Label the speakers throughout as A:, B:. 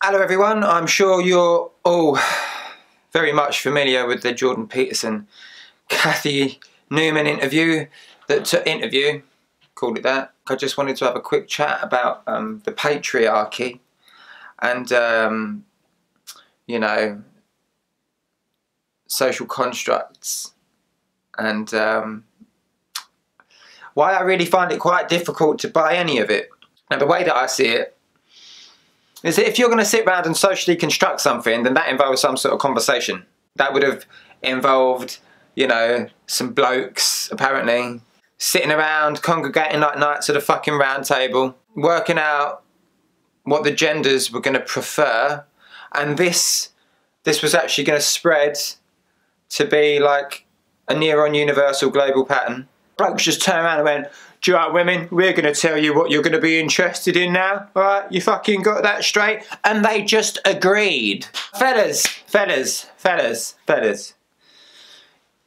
A: Hello everyone, I'm sure you're all very much familiar with the Jordan Peterson Cathy Newman interview, called it that. I just wanted to have a quick chat about the patriarchy and you know, social constructs and why I really find it quite difficult to buy any of it. Now the way that I see it is that if you're going to sit around and socially construct something, then that involves some sort of conversation. That would have involved, you know, some blokes, apparently, sitting around, congregating like knights at a fucking round table, working out what the genders were going to prefer, and this was actually going to spread to be like a near-on universal global pattern. Blokes just turned around and went, "Do you like women? We're going to tell you what you're going to be interested in now. Alright, you fucking got that straight?" And they just agreed. Fellas.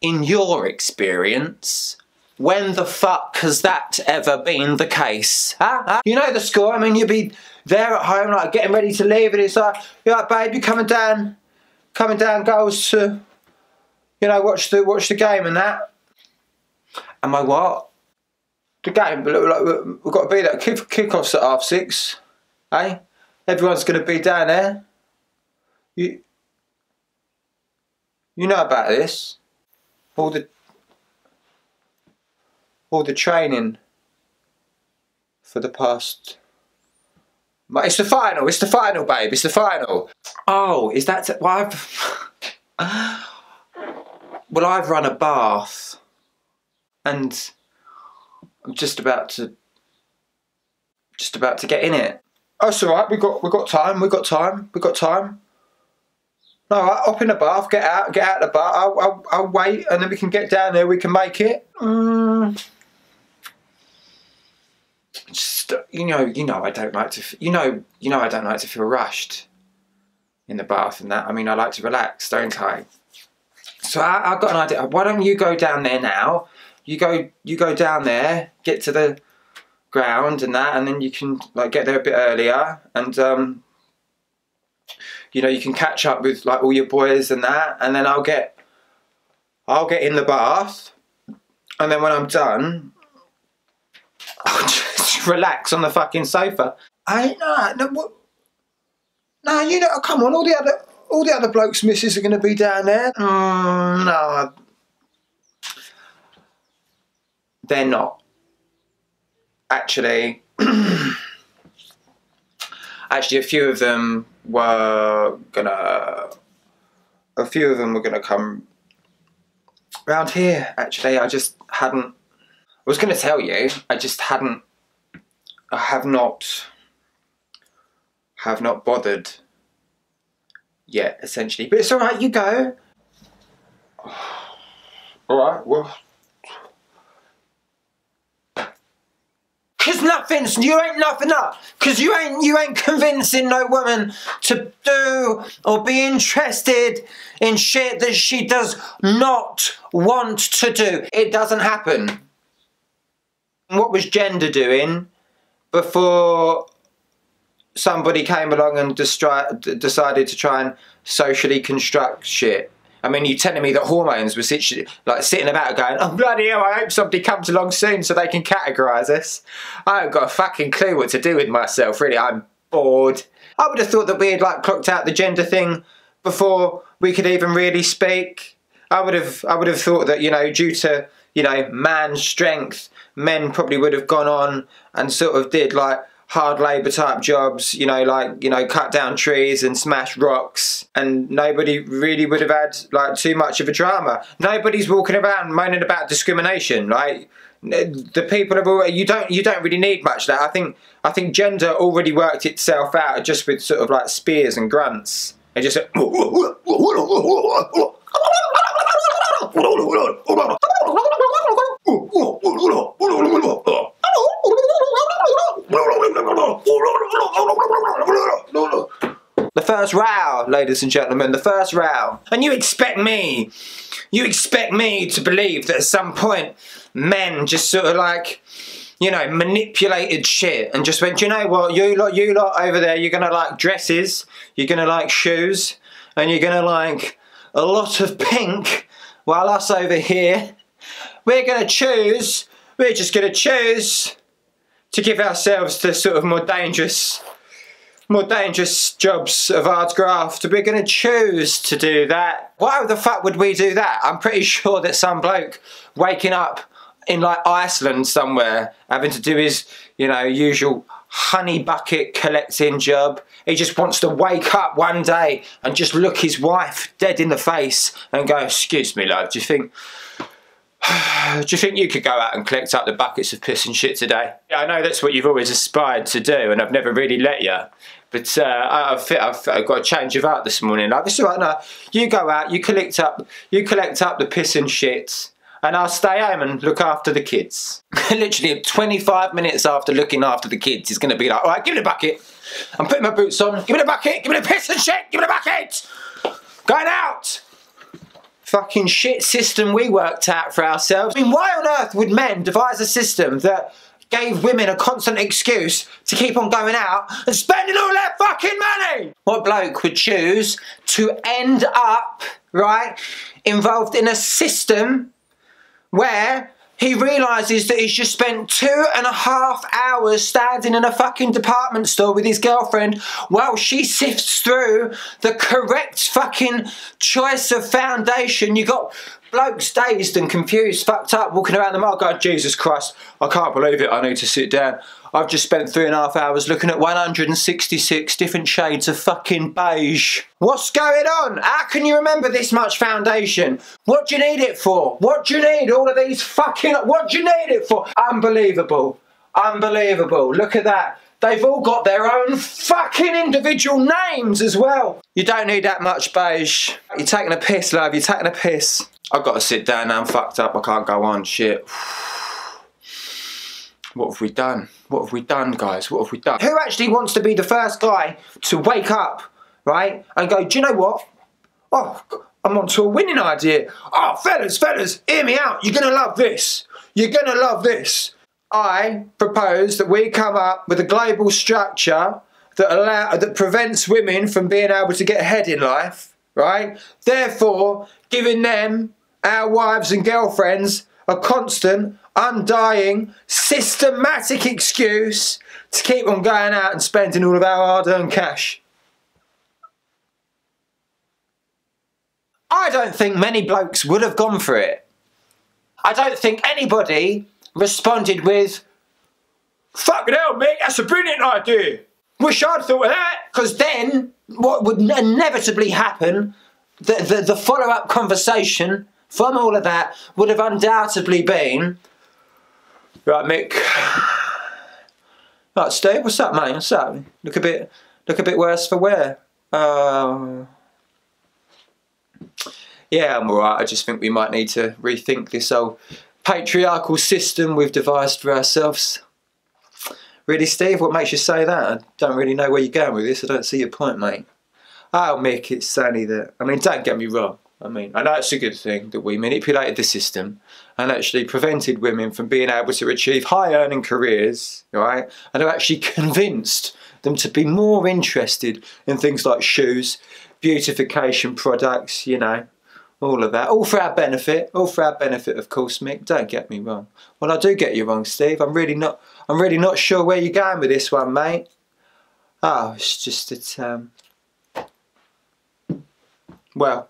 A: In your experience, when the fuck has that ever been the case? Huh? You know the score. I mean, you'd be there at home, like getting ready to leave, and it's like, "You're like, babe, you coming down goals to, you know, watch the game and that." Am I what? The game, but like, we've got to be there. Kick-off's at 6:30, eh? Everyone's going to be down there. You know about this. All the training for the past. It's the final, babe, it's the final. Oh, is that, well, I've run a bath and I'm just about to get in it. Oh, it's alright, we got time. Alright, hop in the bath, get out the bath, I'll wait and then we can get down there, we can make it. Just, you know I don't like to, I don't like to feel rushed in the bath and that. I mean, I like to relax, don't I? So I've got an idea. Why don't you go down there now? You go down there, get to the ground and that, and then you can like get there a bit earlier, and you can catch up with like all your boys and that, and then I'll get in the bath, and then when I'm done, I'll just relax on the fucking sofa. Come on, all the other blokes' misses are going to be down there. No. They're not. Actually, a few of them were gonna come round here. Actually, I was gonna tell you, I have not bothered yet, essentially. But it's alright, you go. Alright, well. Cause you ain't nothing up. Cause you ain't convincing no woman to do or be interested in shit that she does not want to do. It doesn't happen. What was gender doing before somebody came along and decided to try and socially construct shit? I mean, you're telling me that hormones were like sitting about going, "Oh bloody hell, I hope somebody comes along soon so they can categorise us." I haven't got a fucking clue what to do with myself, really. I'm bored. I would have thought that we had like clocked out the gender thing before we could even really speak. I would have thought that, due to, man's strength, men probably would have gone on and sort of did like hard labour type jobs, cut down trees and smash rocks, and nobody really would have had like too much of a drama. Nobody's walking around moaning about discrimination. Like the people have already, you don't really need much of that. I think gender already worked itself out just with sort of like spears and grunts. And just the first row, ladies and gentlemen, the first row. And you expect me to believe that at some point men just sort of like, you know, manipulated shit and just went, do you know what, you lot over there, you're going to like dresses, you're going to like shoes, and you're going to like a lot of pink, while us over here, we're just going to choose to give ourselves to sort of more dangerous jobs of hard graft. We're going to choose to do that. Why the fuck would we do that? I'm pretty sure that some bloke waking up in like Iceland somewhere, having to do his, you know, usual honey bucket collecting job, he just wants to wake up one day and just look his wife dead in the face and go, excuse me love, do you think you could go out and collect up the buckets of piss and shit today? I know that's what you've always aspired to do and I've never really let you. But I've got a change of heart this morning. Like, this is right now. You go out, you collect up the piss and shit, and I'll stay home and look after the kids. Literally 25 minutes after looking after the kids, he's going to be like, all right, give me the bucket. I'm putting my boots on. Give me the bucket. Give me the piss and shit. Give me the bucket. Going out. Fucking shit system we worked out for ourselves. I mean, why on earth would men devise a system that gave women a constant excuse to keep on going out and spending all their fucking money? What bloke would choose to end up, right, involved in a system where he realises that he's just spent 2.5 hours standing in a fucking department store with his girlfriend while she sifts through the correct fucking choice of foundation? You got blokes dazed and confused, fucked up, walking around the mall going, Jesus Christ, I can't believe it, I need to sit down. I've just spent 3.5 hours looking at 166 different shades of fucking beige. What's going on? How can you remember this much foundation? What do you need it for? What do you need all of these fucking... What do you need it for? Unbelievable. Unbelievable. Look at that. They've all got their own fucking individual names as well. You don't need that much beige. You're taking a piss, love. You're taking a piss. I've got to sit down now. I'm fucked up. I can't go on. Shit. What have we done? What have we done, guys? What have we done? Who actually wants to be the first guy to wake up, right, and go, do you know what? Oh, I'm onto a winning idea. Oh, fellas, hear me out. You're going to love this. You're going to love this. I propose that we come up with a global structure that prevents women from being able to get ahead in life, right? Therefore, giving them, our wives and girlfriends, a constant, undying, systematic excuse to keep on going out and spending all of our hard-earned cash. I don't think many blokes would have gone for it. I don't think anybody responded with, fucking hell mate, that's a brilliant idea. Wish I'd thought of that. Because then what would inevitably happen, the follow-up conversation from all of that would have undoubtedly been, right, Mick. Right, Steve, what's up, mate? What's up? Look a bit worse for wear. Yeah, I'm alright. I just think we might need to rethink this whole patriarchal system we've devised for ourselves. Really, Steve? What makes you say that? I don't really know where you're going with this. I don't see your point, mate. Oh, Mick, it's only that... I mean, don't get me wrong. I mean, I know it's a good thing that we manipulated the system and actually prevented women from being able to achieve high-earning careers, right? And have actually convinced them to be more interested in things like shoes, beautification products, you know, all of that. All for our benefit. All for our benefit, of course, Mick. Don't get me wrong. Well, I do get you wrong, Steve. I'm really not sure where you're going with this one, mate. Oh, it's just that, well,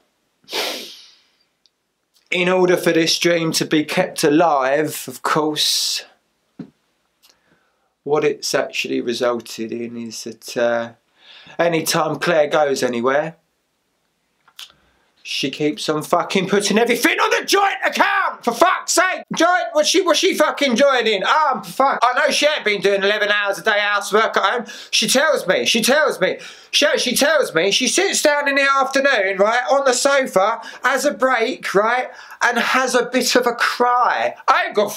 A: in order for this dream to be kept alive, of course, what it's actually resulted in is that any time Claire goes anywhere, she keeps on fucking putting everything on the joint account, for fuck's sake! Joint, what's she fucking joining? For fuck. I know she ain't been doing 11 hours a day housework at home. She tells me, she tells me, she sits down in the afternoon, right, on the sofa, has a break, right, and has a bit of a cry. I ain't got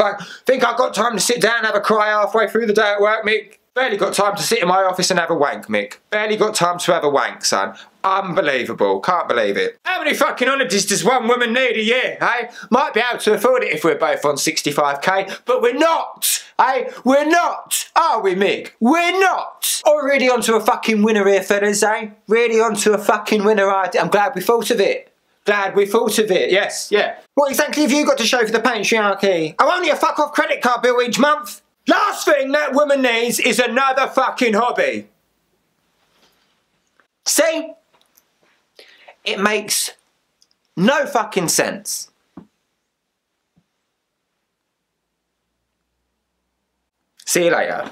A: think I've got time to sit down and have a cry halfway through the day at work, Mick. Barely got time to sit in my office and have a wank, Mick. Barely got time to have a wank, son. Unbelievable. Can't believe it. How many fucking holidays does one woman need a year, eh? Might be able to afford it if we're both on 65k, but we're not, eh? We're not, are we, Mick? We're not. Oh, we're really onto a fucking winner here, fellas, eh? Really onto a fucking winner idea. I'm glad we thought of it. Glad we thought of it, yes, yeah. What exactly have you got to show for the patriarchy? I'm only a fuck-off credit card bill each month. Last thing that woman needs is another fucking hobby. See? It makes no fucking sense. See you later.